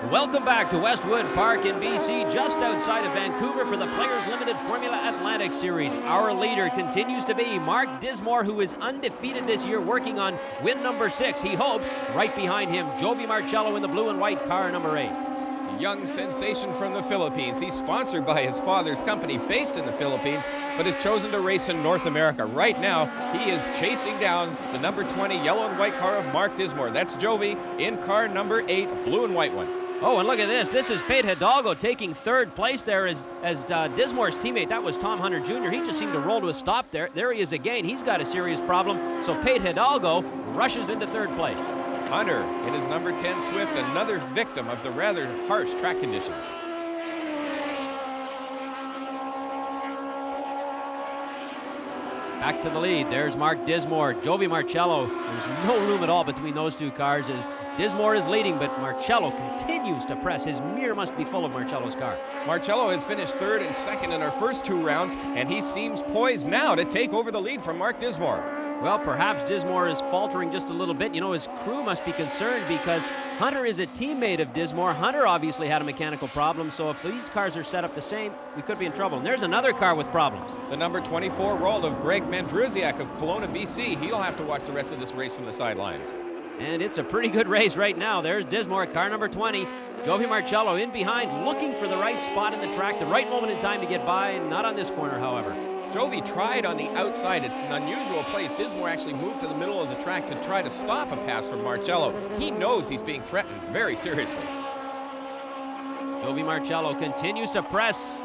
Welcome back to Westwood Park in BC, just outside of Vancouver for the Players Limited Formula Atlantic Series. Our leader continues to be Mark Dismore, who is undefeated this year, working on win number 6. He hopes. Right behind him, Jovi Marcello in the blue and white car number 8. Young sensation from the Philippines. He's sponsored by his father's company based in the Philippines, but has chosen to race in North America. Right now, he is chasing down the number 20 yellow and white car of Mark Dismore. That's Jovi in car number 8, blue and white one. Oh, and look at this. This is Pete Hidalgo taking 3rd place there as Dismore's teammate. That was Tom Hunter Jr. He just seemed to roll to a stop there. There he is again. He's got a serious problem. So Pete Hidalgo rushes into 3rd place. Hunter in his number 10 Swift, another victim of the rather harsh track conditions. Back to the lead. There's Mark Dismore. Jovi Marcello. There's no room at all between those two cars as Dismore is leading, but Marcello continues to press. His mirror must be full of Marcello's car. Marcello has finished 3rd and 2nd in our first 2 rounds, and he seems poised now to take over the lead from Mark Dismore. Well, perhaps Dismore is faltering just a little bit. You know, his crew must be concerned because Hunter is a teammate of Dismore. Hunter obviously had a mechanical problem, so if these cars are set up the same, we could be in trouble. And there's another car with problems. The number 24 roll of Greg Mandrusiak of Kelowna, BC. He'll have to watch the rest of this race from the sidelines. And it's a pretty good race right now. There's Dismore, car number 20. Jovi Marcello in behind, looking for the right spot in the track, the right moment in time to get by. Not on this corner, however. Jovi tried on the outside. It's an unusual place. Dismore actually moved to the middle of the track to try to stop a pass from Marcello. He knows he's being threatened very seriously. Jovi Marcello continues to press.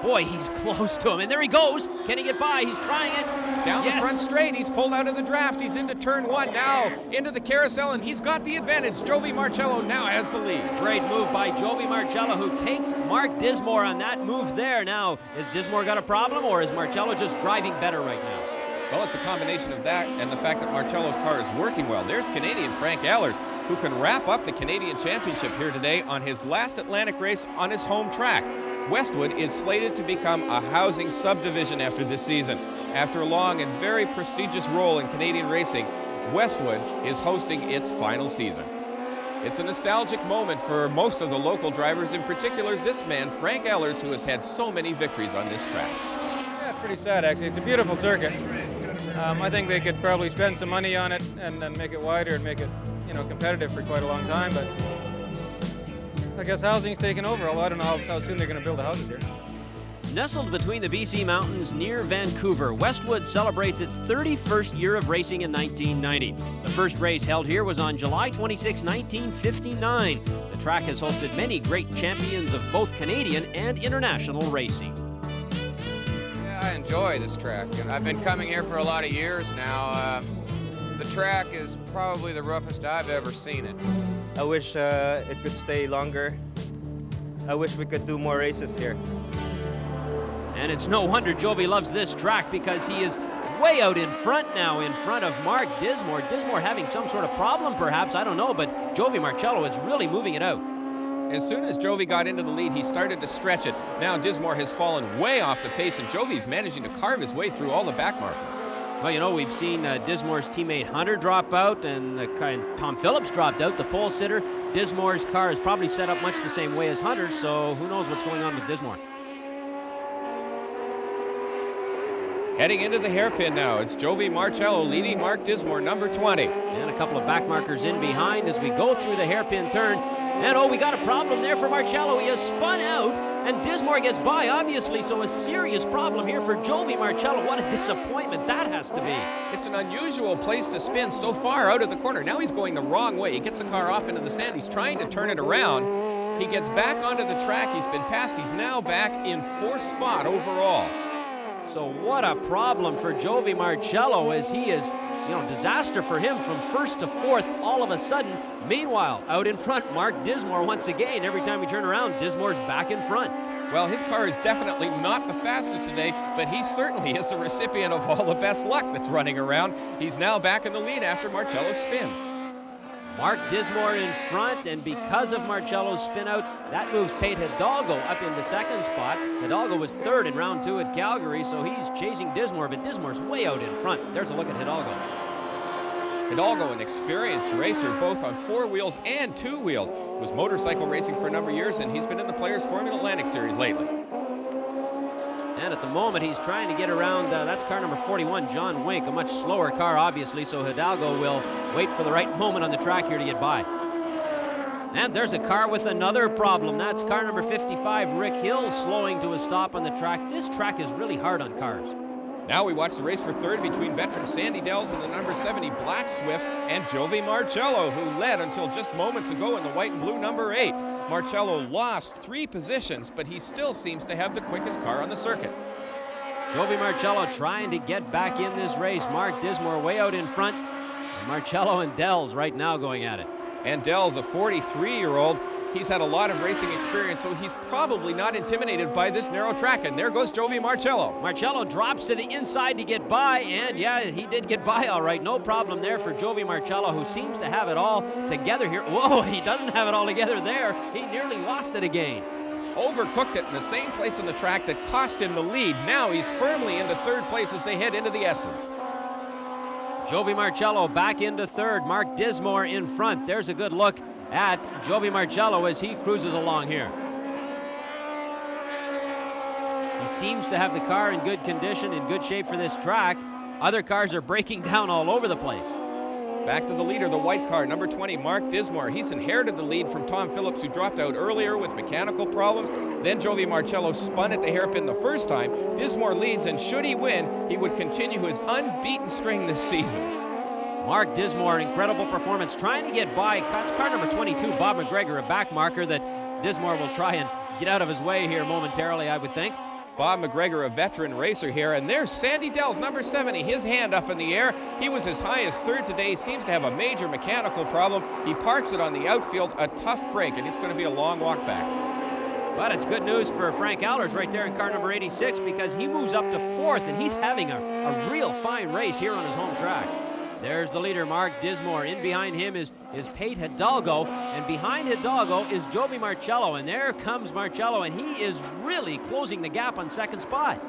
Boy, he's close to him, and there he goes. Can he get by? He's trying it. Down the front straight, he's pulled out of the draft. He's into turn 1 now, into the carousel, and he's got the advantage. Jovi Marcello now has the lead. Great move by Jovi Marcello, who takes Mark Dismore on that move there. Now, has Dismore got a problem, or is Marcello just driving better right now? Well, it's a combination of that and the fact that Marcello's car is working well. There's Canadian Frank Ehlers, who can wrap up the Canadian Championship here today on his last Atlantic race on his home track. Westwood is slated to become a housing subdivision after this season. After a long and very prestigious role in Canadian racing, Westwood is hosting its final season. It's a nostalgic moment for most of the local drivers, in particular this man, Frank Ehlers, who has had so many victories on this track. Yeah, it's pretty sad, actually. It's a beautiful circuit. I think they could probably spend some money on it and then make it wider and make it, competitive for quite a long time, but I guess housing's taken over, although I don't know how soon they're going to build the houses here. Nestled between the BC mountains near Vancouver, Westwood celebrates its 31st year of racing in 1990. The first race held here was on July 26, 1959. The track has hosted many great champions of both Canadian and international racing. Yeah, I enjoy this track, and I've been coming here for a lot of years now. The track is probably the roughest I've ever seen it. I wish it could stay longer. I wish we could do more races here. And it's no wonder Jovi loves this track because he is way out in front now, in front of Mark Dismore. Dismore having some sort of problem perhaps, I don't know, but Jovi Marcello is really moving it out. As soon as Jovi got into the lead, he started to stretch it. Now Dismore has fallen way off the pace, and Jovi's managing to carve his way through all the back markers. Well, we've seen Dismore's teammate Hunter drop out, and Tom Phillips dropped out, the pole sitter. Dismore's car is probably set up much the same way as Hunter's, so who knows what's going on with Dismore. Heading into the hairpin now, it's Jovi Marcello leading Mark Dismore, number 20. And a couple of back markers in behind as we go through the hairpin turn. And we got a problem there for Marcello. He has spun out, and Dismore gets by, obviously, so a serious problem here for Jovi Marcello. What a disappointment that has to be. It's an unusual place to spin so far out of the corner. Now he's going the wrong way. He gets the car off into the sand. He's trying to turn it around. He gets back onto the track. He's been passed. He's now back in 4th spot overall. So what a problem for Jovi Marcello as he is, disaster for him from 1st to 4th all of a sudden. Meanwhile, out in front, Mark Dismore once again. Every time we turn around, Dismore's back in front. Well, his car is definitely not the fastest today, but he certainly is a recipient of all the best luck that's running around. He's now back in the lead after Marcello's spin. Mark Dismore in front, and because of Marcello's spin out, that moves Pete Hidalgo up in the 2nd spot. Hidalgo was 3rd in round 2 at Calgary, so he's chasing Dismore, but Dismore's way out in front. There's a look at Hidalgo. Hidalgo, an experienced racer, both on 4 wheels and 2 wheels. Was motorcycle racing for a number of years, and he's been in the Players Formula Atlantic Series lately. And at the moment, he's trying to get around, that's car number 41, John Wink, a much slower car, obviously, so Hidalgo will wait for the right moment on the track here to get by. And there's a car with another problem. That's car number 55, Rick Hill, slowing to a stop on the track. This track is really hard on cars. Now we watch the race for third between veteran Sandy Dells and the number 70 Black Swift and Jovi Marcello, who led until just moments ago in the white and blue number 8. Marcello lost 3 positions, but he still seems to have the quickest car on the circuit. Jovi Marcello trying to get back in this race. Mark Dismore way out in front. Marcello and Dells right now going at it. And Dells, a 43-year-old, he's had a lot of racing experience, so he's probably not intimidated by this narrow track. And there goes Jovi Marcello. Marcello drops to the inside to get by, and yeah, he did get by all right. No problem there for Jovi Marcello, who seems to have it all together here. Whoa, he doesn't have it all together there. He nearly lost it again. Overcooked it in the same place on the track that cost him the lead. Now he's firmly into third place as they head into the S's. Jovi Marcello back into third. Mark Dismore in front. There's a good look at Jovi Marcello as he cruises along here. He seems to have the car in good condition, in good shape for this track. Other cars are breaking down all over the place. Back to the leader, the white car, number 20, Mark Dismore. He's inherited the lead from Tom Phillips, who dropped out earlier with mechanical problems. Then Jovi Marcello spun at the hairpin the first time. Dismore leads, and should he win, he would continue his unbeaten string this season. Mark Dismore, an incredible performance, trying to get by. That's car number 22, Bob McGregor, a back marker that Dismore will try and get out of his way here momentarily, I would think. Bob McGregor, a veteran racer here, and there's Sandy Dells, number 70, his hand up in the air. He was as high as third today. He seems to have a major mechanical problem. He parks it on the outfield, a tough break, and it's going to be a long walk back. But it's good news for Frank Allers right there in car number 86, because he moves up to fourth, and he's having a real fine race here on his home track. There's the leader, Mark Dismore. In behind him is Pate Hidalgo, and behind Hidalgo is Jovi Marcello, and there comes Marcello, and he is really closing the gap on second spot.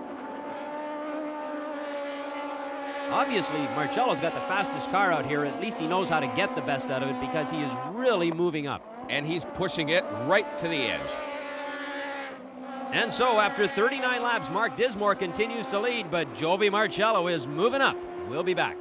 Obviously, Marcello's got the fastest car out here. At least he knows how to get the best out of it, because he is really moving up. And he's pushing it right to the edge. And so, after 39 laps, Mark Dismore continues to lead, but Jovi Marcello is moving up. We'll be back.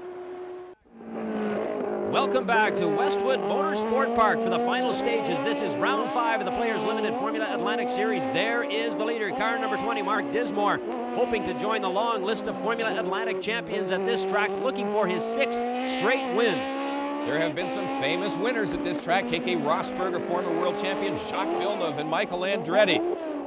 Welcome back to Westwood Motorsport Park for the final stages. This is round 5 of the Players Limited Formula Atlantic Series. There is the leader, car number 20, Mark Dismore, hoping to join the long list of Formula Atlantic champions at this track, looking for his 6th straight win. There have been some famous winners at this track. K.K. Rosberg, former world champion, Jacques Villeneuve, and Michael Andretti.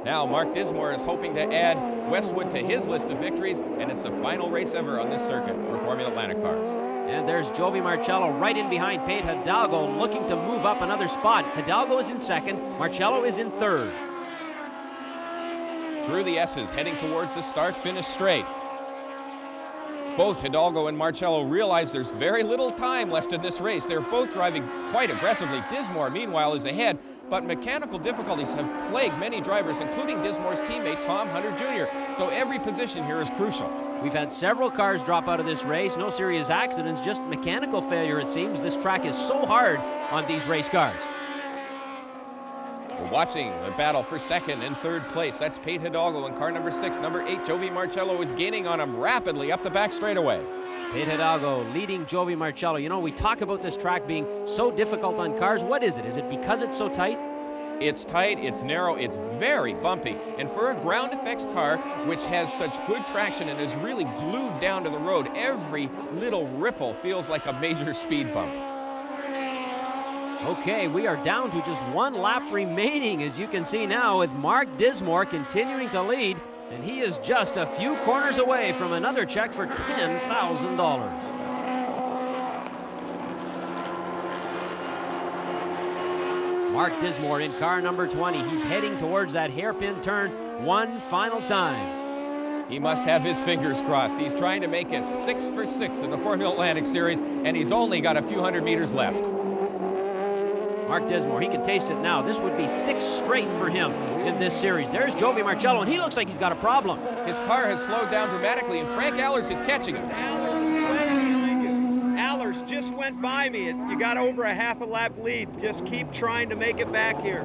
Now Mark Dismore is hoping to add Westwood to his list of victories, and it's the final race ever on this circuit for Formula Atlantic cars. And there's Jovi Marcello right in behind Pate Hidalgo, looking to move up another spot. Hidalgo is in second, Marcello is in third. Through the S's, heading towards the start-finish straight. Both Hidalgo and Marcello realize there's very little time left in this race. They're both driving quite aggressively. Dismore, meanwhile, is ahead, but mechanical difficulties have plagued many drivers, including Dismore's teammate, Tom Hunter Jr., so every position here is crucial. We've had several cars drop out of this race. No serious accidents, just mechanical failure, it seems. This track is so hard on these race cars. We're watching the battle for second and third place. That's Pate Hidalgo in car number 6. Number 8, Jovi Marcello, is gaining on him rapidly up the back straightaway. Pate Hidalgo leading Jovi Marcello. You know, we talk about this track being so difficult on cars. What is it? Is it because it's so tight? It's tight, it's narrow, it's very bumpy. And for a ground effects car, which has such good traction and is really glued down to the road, every little ripple feels like a major speed bump. Okay, we are down to just 1 lap remaining, as you can see now, with Mark Dismore continuing to lead, and he is just a few corners away from another check for $10,000. Mark Dismore in car number 20. He's heading towards that hairpin turn one final time. He must have his fingers crossed. He's trying to make it 6 for 6 in the Formula Atlantic Series, and he's only got a few hundred meters left. Mark Dismore, he can taste it now. This would be 6 straight for him in this series. There's Jovi Marcello, and he looks like he's got a problem. His car has slowed down dramatically, and Frank Allers is catching him. Allers just went went by me. You got over a half a lap lead. Just keep trying to make it back here.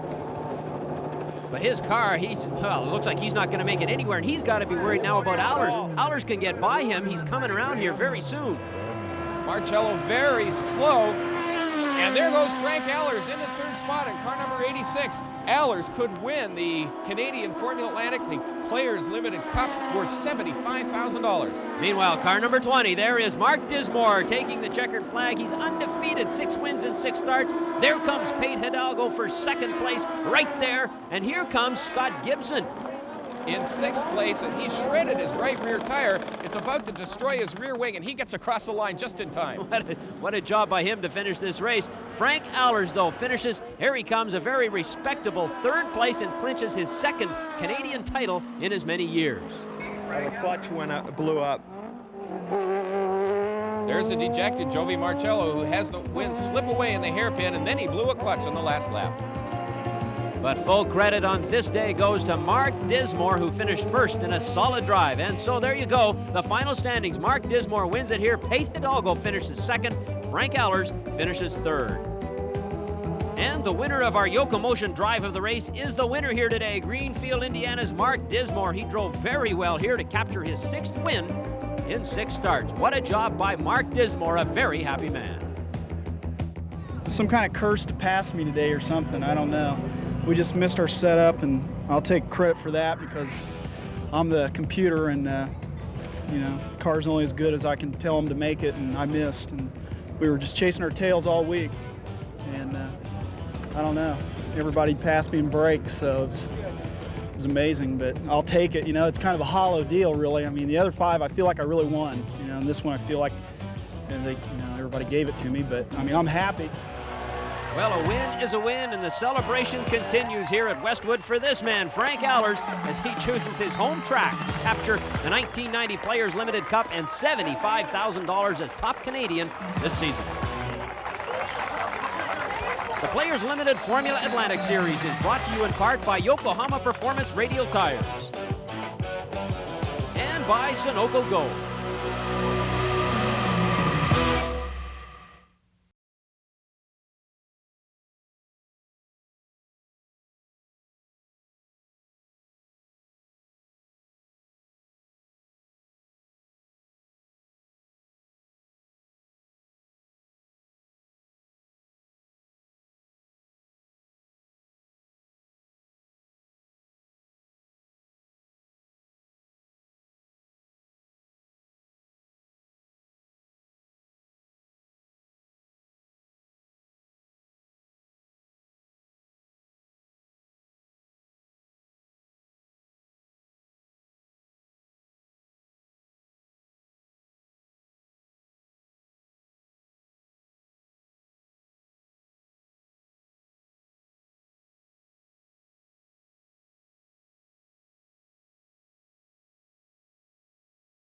But his car, it looks like he's not going to make it anywhere, and he's got to be worried now about Allers. Allers can get by him. He's coming around here very soon. Marcello very slow. And there goes Frank Allers in the third spot in car number 86. Allers could win the Canadian Formula Atlantic, the Players Limited Cup, worth $75,000. Meanwhile, car number 20, there is Mark Dismore taking the checkered flag. He's undefeated, 6 wins and 6 starts. There comes Pete Hidalgo for second place right there. And here comes Scott Gibson in 6th place, and he shredded his right rear tire. It's about to destroy his rear wing, and he gets across the line just in time. What a job by him to finish this race. Frank Allers, though, finishes. Here he comes, a very respectable 3rd place, and clinches his 2nd Canadian title in as many years. The clutch blew up. There's the dejected Jovi Marcello, who has the win slip away in the hairpin, and then he blew a clutch on the last lap. But full credit on this day goes to Mark Dismore, who finished 1st in a solid drive. And so there you go, the final standings. Mark Dismore wins it here. Pete Hidalgo finishes 2nd. Frank Allers finishes 3rd. And the winner of our Yokomotion drive of the race is the winner here today. Greenfield, Indiana's Mark Dismore. He drove very well here to capture his 6th win in 6 starts. What a job by Mark Dismore, a very happy man. Some kind of curse to pass me today or something, I don't know. We just missed our setup, and I'll take credit for that because I'm the computer, and you know, the car's only as good as I can tell them to make it, and I missed, and we were just chasing our tails all week, and I don't know. Everybody passed me in brakes, so it was amazing, but I'll take it. You know, it's kind of a hollow deal, really. I mean, the other 5, I feel like I really won, you know, and this one I feel like everybody gave it to me, but I mean, I'm happy. Well, a win is a win, and the celebration continues here at Westwood for this man, Frank Allers, as he chooses his home track to capture the 1990 Players Limited Cup and $75,000 as top Canadian this season. The Players Limited Formula Atlantic Series is brought to you in part by Yokohama Performance Radial Tires and by Sunoco Gold.